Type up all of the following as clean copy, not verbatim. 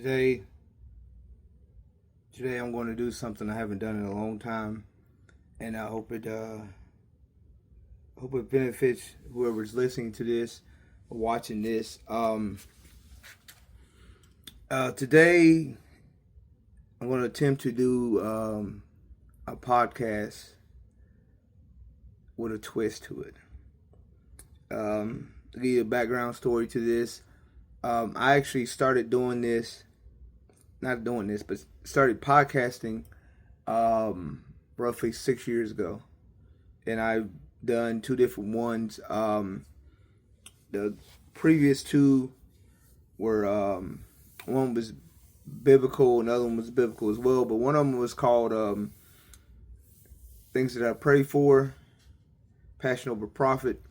Today, today I'm going to do something I haven't done in a long time, and I hope it benefits whoever's listening to this or watching this. Today I'm going to attempt to do a podcast with a twist to it. To give you a background story to this, I actually started doing this, not doing this, but started podcasting roughly 6 years ago, and I've done two different ones. The previous two were one was biblical, another one was biblical as well, but one of them was called "Things That I Pray For," Passion Over Profit,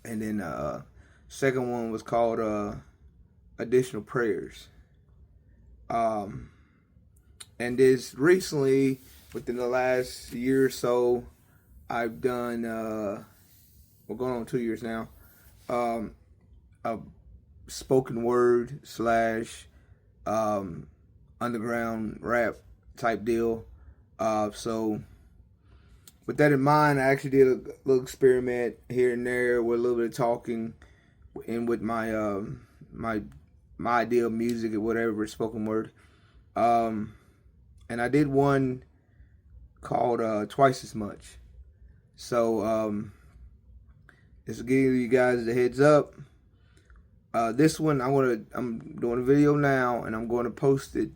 and then second one was called "Additional Prayers." And this recently, within the last year or so, I've done, we're going on 2 years now, a spoken word slash underground rap type deal. So with that in mind, I actually did a little experiment here and there with a little bit of talking and with my my idea of music or whatever, spoken word. And I did one called Twice As Much. So just to give you guys a heads up. This one I'm doing a video now, and I'm going to post it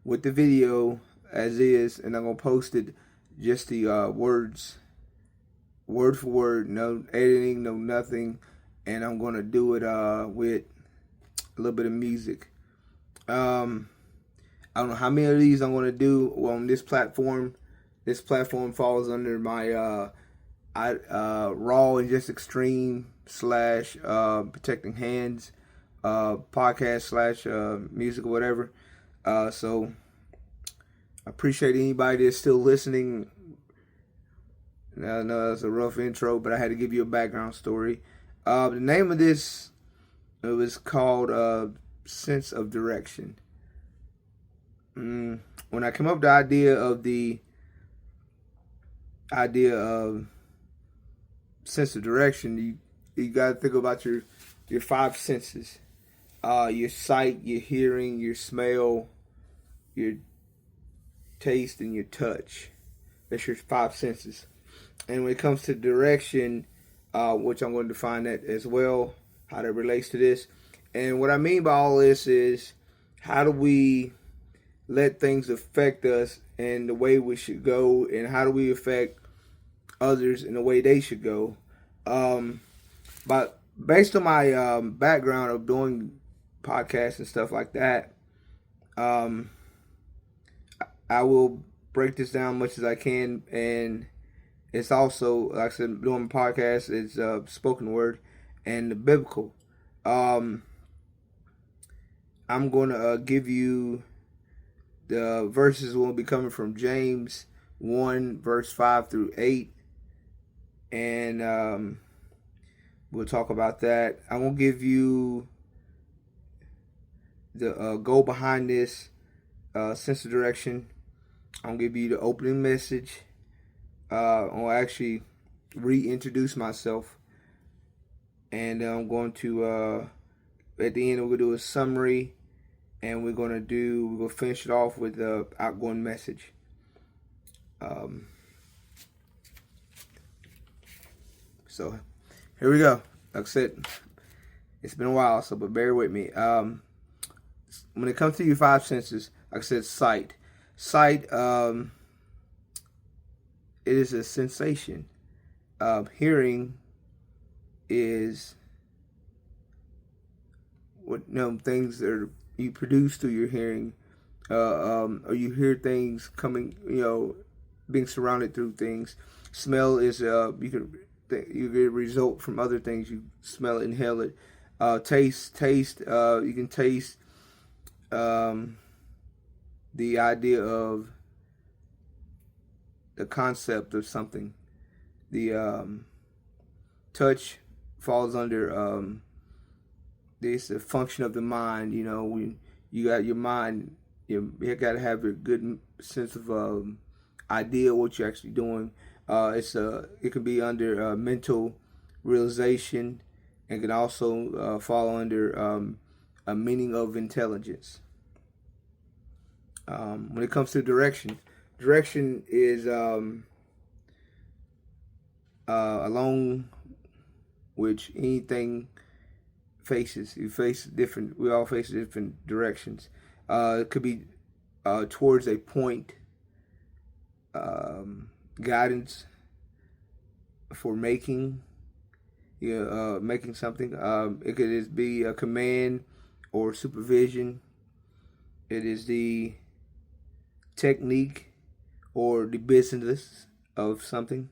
with the video as is, and I'm gonna post it just the words, word for word, no editing, no nothing, and I'm gonna do it with a little bit of music. I don't know how many of these I'm going to do on this platform. This platform falls under my raw and just extreme slash protecting hands podcast slash music or whatever. So I appreciate anybody that's still listening. I know that's a rough intro, but I had to give you a background story. The name of this, it was called Sense of Direction. When I came up with the idea of sense of direction, you got to think about your five senses: your sight, your hearing, your smell, your taste, and your touch. That's your five senses. And when it comes to direction, which I'm going to define that as well, how that relates to this. And what I mean by all this is, how do we let things affect us and the way we should go, and how do we affect others in the way they should go. But based on my background of doing podcasts and stuff like that, I will break this down much as I can. And it's also, like I said, doing podcasts, it's spoken word and the biblical. I'm going to give you the verses will be coming from James 1, verse 5 through 8. And we'll talk about that. I'm going to give you the goal behind this sense of direction. I'm going to give you the opening message. I'll actually reintroduce myself. And I'm going to, at the end, we're going to do a summary. And we're going to finish it off with the outgoing message. So here we go. Like I said, it's been a while, but bear with me. When it comes to your five senses, like I said, sight. Sight, it is a sensation. Hearing is what things that are you produce through your hearing, or you hear things coming, being surrounded through things. Smell is you get a result from other things. You smell it, inhale it. Taste, you can taste the idea of the concept of something. The touch falls under this a function of the mind. When You got your mind. You got to have a good sense of idea what you're actually doing. It can be under mental realization, and can also fall under a meaning of intelligence. When it comes to direction is along which anything faces. We all face different directions. It could be towards a point, guidance for making something. It could just be a command or supervision. It is the technique or the business of something.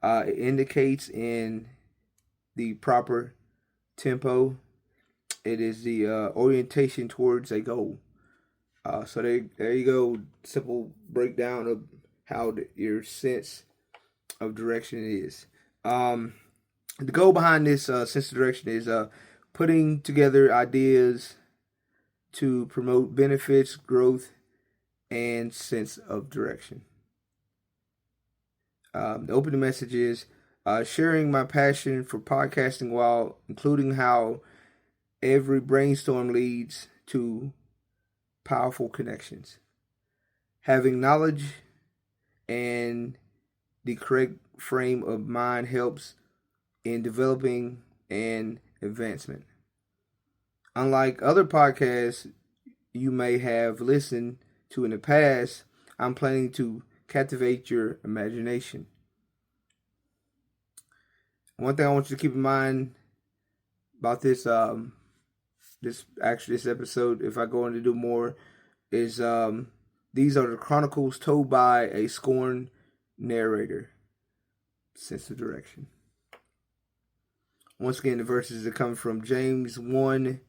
It indicates in the proper tempo. It is the orientation towards a goal. So there you go. Simple breakdown of how your sense of direction is. The goal behind this sense of direction is putting together ideas to promote benefits, growth, and sense of direction. The opening message is sharing my passion for podcasting while including how every brainstorm leads to powerful connections. Having knowledge and the correct frame of mind helps in developing and advancement. Unlike other podcasts you may have listened to in the past, I'm planning to captivate your imagination. One thing I want you to keep in mind about this episode, if I go on to do more, is these are the chronicles told by a scorned narrator. Sense of direction. Once again, the verses are coming from James 1,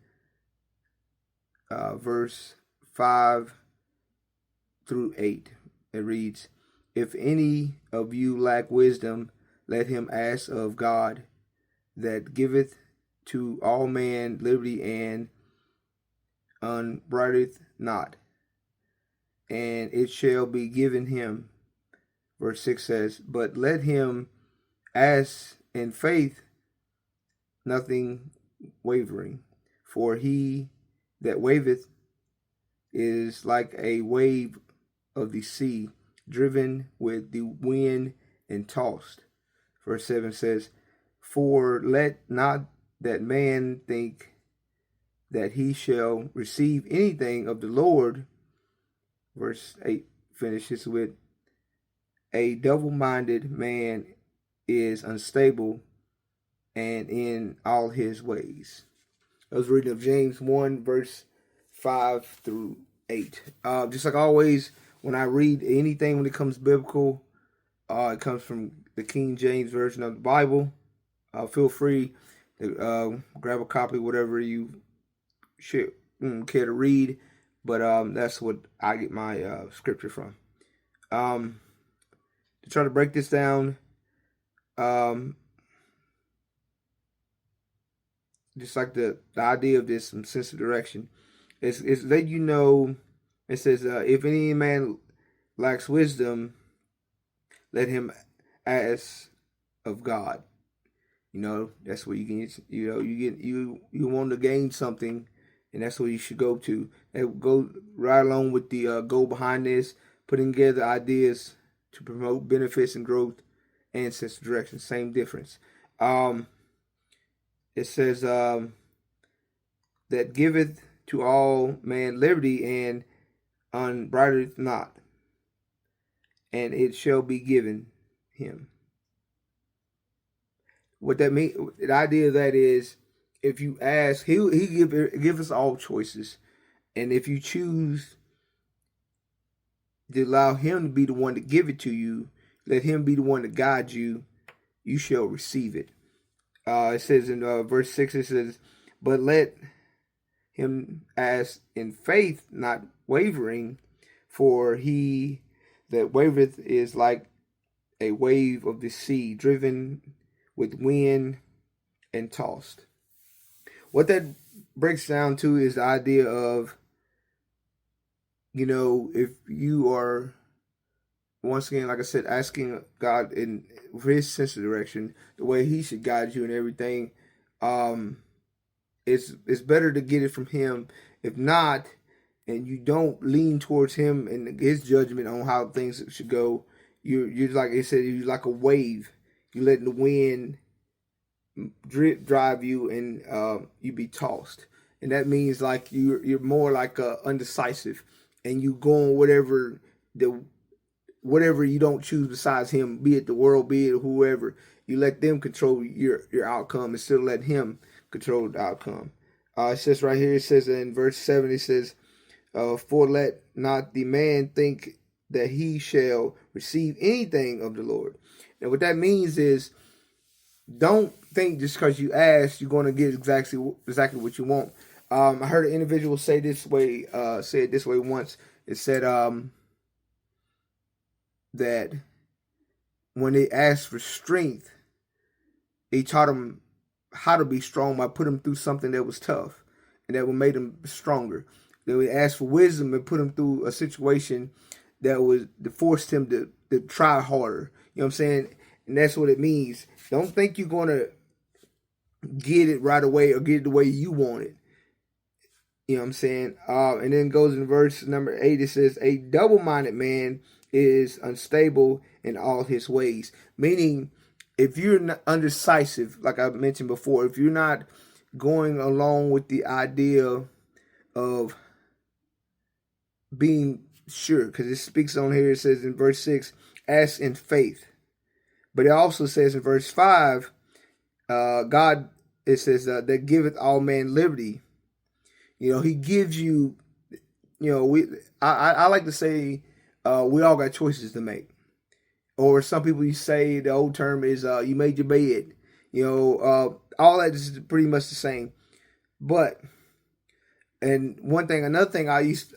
verse 5 through 8. It reads, "If any of you lack wisdom, let him ask of God, that giveth to all men liberty and upbraideth not, and it shall be given him." Verse 6 says, "But let him ask in faith, nothing wavering. For he that waveth is like a wave of the sea, driven with the wind and tossed." Verse 7 says, "For let not that man think that he shall receive anything of the Lord." Verse 8 finishes with, "A double-minded man is unstable and in all his ways." I was reading of James 1, verse 5 through 8. Just like always, when I read anything when it comes biblical, it comes from the King James Version of the Bible. Feel free to grab a copy, whatever you should care to read. But that's what I get my scripture from. To try to break this down, just like the idea of this sense of direction, is let you know. It says, "If any man lacks wisdom, let him ask of God." That's where you can. You want to gain something, and that's where you should go to. And go right along with the goal behind this, putting together ideas to promote benefits and growth and sense of direction. Same difference. It says that giveth to all man liberty and upbraideth not, and it shall be given him. What that means, the idea of that is, if you ask, he give us all choices, and if you choose to allow him to be the one to give it to you, let him be the one to guide you, you shall receive it. It says in verse 6, it says, "But let him ask in faith, not wavering, for he that wavereth is like a wave of the sea, driven with wind and tossed." What that breaks down to is the idea of if you are, once again, like I said, asking God for His sense of direction, the way He should guide you and everything, um, it's better to get it from Him. If not, and you don't lean towards Him and His judgment on how things should go, you're like I said, you're like a wave. You letting the wind drive you, and you be tossed. And that means like you're more like undecisive, and you go on whatever you don't choose besides Him, be it the world, be it whoever. You let them control your outcome instead of let Him control the outcome. It says right here, it says in verse 7, it says, for let not the man think that he shall receive anything of the Lord. And what that means is, don't think just because you ask, you're going to get exactly what you want. I heard an individual say it this way once. It said that when they asked for strength, He taught them how to be strong by putting them through something that was tough and that would make them stronger. They would ask for wisdom and put them through a situation that forced him to try harder. You know what I'm saying? And that's what it means. Don't think you're going to get it right away or get it the way you want it. You know what I'm saying? And then goes in verse number 8. It says, a double-minded man is unstable in all his ways. Meaning, if you're undecisive, like I mentioned before, if you're not going along with the idea of being sure, because it speaks on here, it says in verse 6, ask in faith. But it also says in verse 5, God, it says that giveth all men liberty. He gives you, I like to say we all got choices to make. Or some people, you say the old term is you made your bed. All that is pretty much the same. But, and another thing I used to,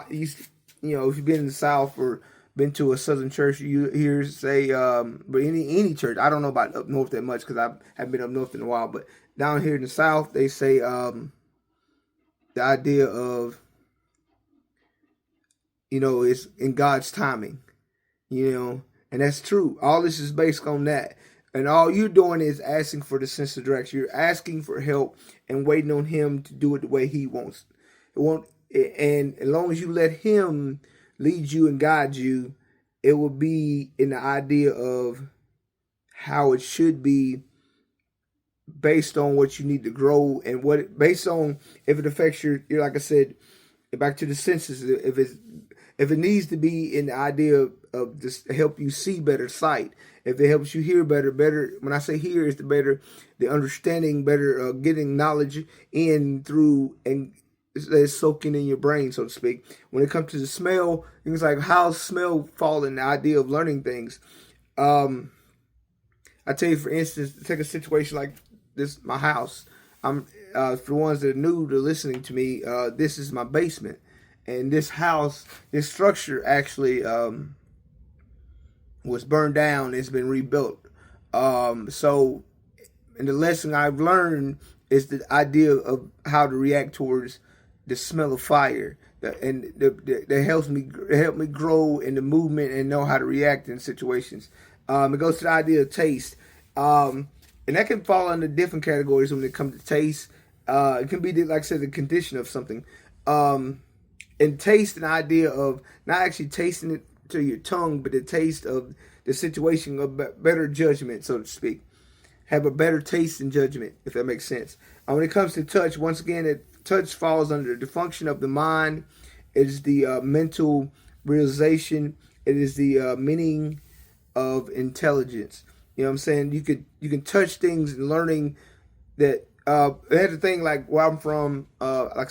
if you've been in the South or been to a Southern church, you hear say, but any church, I don't know about up north that much because I haven't been up north in a while, but down here in the South, they say the idea of, it's in God's timing, and that's true. All this is based on that. And all you're doing is asking for the sense of direction. You're asking for help and waiting on Him to do it the way He wants. And as long as you let Him lead you and guide you, it will be in the idea of how it should be based on what you need to grow and based on if it affects your like I said, back to the senses. If it needs to be in the idea of just help you see better sight, if it helps you hear better. When I say hear, is the understanding better, getting knowledge in through and it's soaking in your brain, so to speak. When it comes to the smell, it's like how smell fall in the idea of learning things. I tell you, for instance, take a situation like this, my house. I'm for ones that are new to listening to me, this is my basement. And this house, this structure actually was burned down. It's been rebuilt. So, and the lesson I've learned is the idea of how to react towards the smell of fire. That helps me grow in the movement and know how to react in situations. It goes to the idea of taste. And that can fall under different categories when it comes to taste. It can be, like I said, the condition of something. And taste, an idea of not actually tasting it to your tongue, but the taste of the situation, of better judgment, so to speak. Have a better taste and judgment, if that makes sense. When it comes to touch, once again, touch falls under the function of the mind. It is the mental realization. It is the meaning of intelligence. You know what I'm saying? You can touch things and learning that. That's the thing. Like where I'm from, I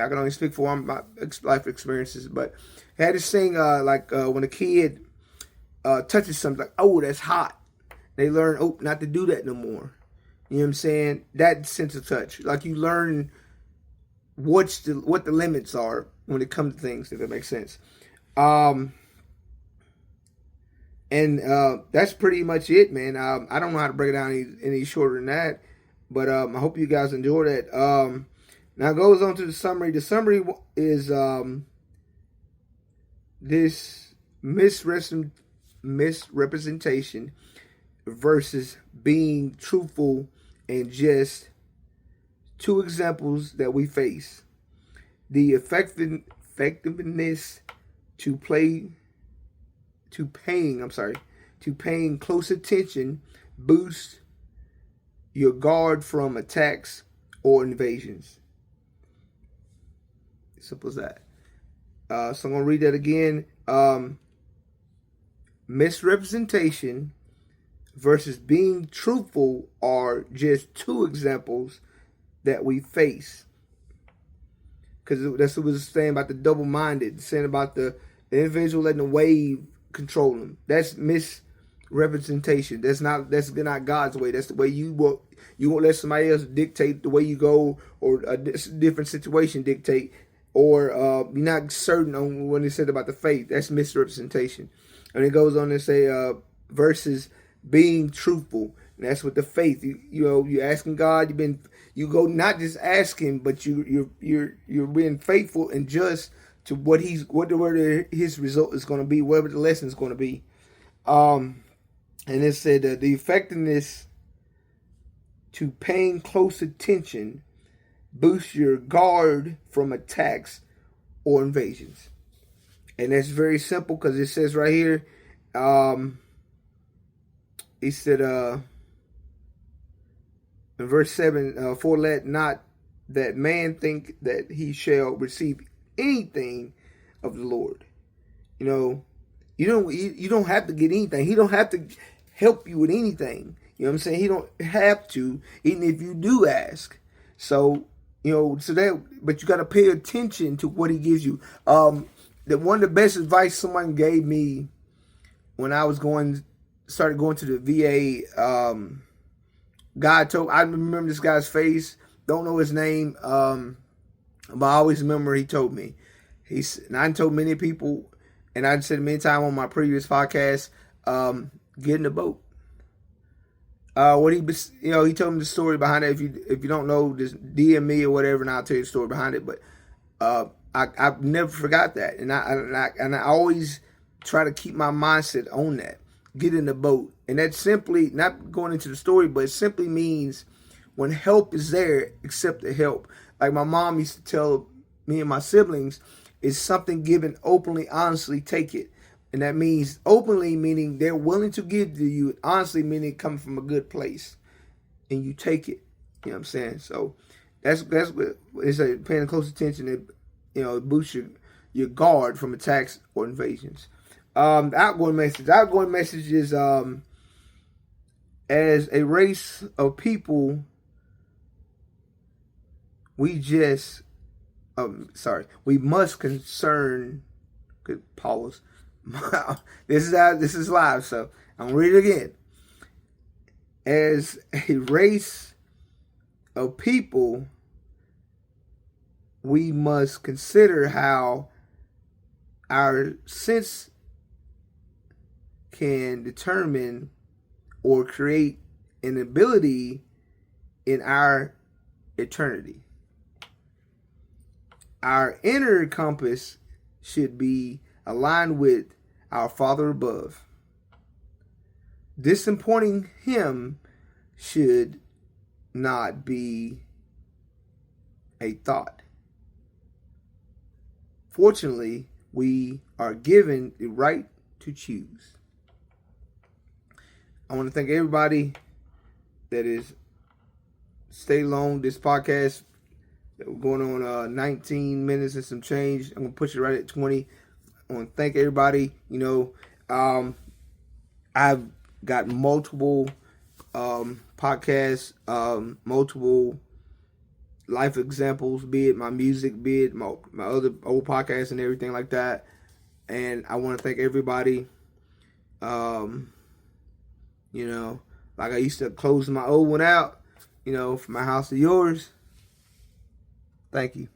can only speak for my life experiences, but I had this thing when a kid touches something, like, oh, that's hot. They learn, not to do that no more. You know what I'm saying? That sense of touch, like you learn what the limits are when it comes to things, if that makes sense. And that's pretty much it, man. I don't know how to break it down any shorter than that, but I hope you guys enjoy that. Now it goes on to the summary. The summary is this misrepresentation versus being truthful and just two examples that we face. The effectiveness to paying close attention boosts your guard from attacks or invasions. Simple as that. So I'm going to read that again. Misrepresentation versus being truthful are just two examples that we face. Because that's what it was saying about the double-minded, saying about the individual letting the wave control them. That's misrepresentation. That's not God's way. That's the way you won't let somebody else dictate the way you go, or a different situation dictate, or you're not certain on when it said about the faith. That's misrepresentation. And it goes on to say versus being truthful. And that's with the faith. You're asking God. You go not just asking, but you're being faithful and just to whatever his result is going to be, whatever the lesson is going to be. And it said the effectiveness to paying close attention boosts your guard from attacks or invasions. And that's very simple because it says right here, he said in verse 7, for let not that man think that he shall receive anything of the Lord. You don't have to get anything. He don't have to help you with anything. You know what I'm saying? He don't have to, even if you do ask. So, but you got to pay attention to what he gives you. One of the best advice someone gave me when I was started going to the VA, I remember this guy's face, don't know his name, but I always remember he told me. And I told many people, and I said many times on my previous podcast, get in the boat. He told me the story behind it. If you don't know, just DM me or whatever, and I'll tell you the story behind it. But I've never forgot that, and I always try to keep my mindset on that. Get in the boat, and that's simply not going into the story, but it simply means when help is there, accept the help. Like my mom used to tell me and my siblings, is something given openly, honestly, take it. And that means openly, meaning they're willing to give to you. Honestly, meaning coming from a good place, and you take it. You know what I'm saying? So that's what it's like, paying close attention. It boosts your guard from attacks or invasions. The outgoing message. The outgoing message is as a race of people, we must concern. Good pause. This is live, so I'm gonna read it again. As a race of people, we must consider how our sense can determine or create an ability in our eternity. Our inner compass should be aligned with our Father above. Disappointing him should not be a thought. Fortunately, we are given the right to choose. I want to thank everybody that is stay long. This podcast, we're going on 19 minutes and some change. I'm going to push it right at 20. I want to thank everybody. I've got multiple podcasts, multiple life examples, be it my music, be it my other old podcasts and everything like that. And I want to thank everybody. Like I used to close my old one out, from my house to yours. Thank you.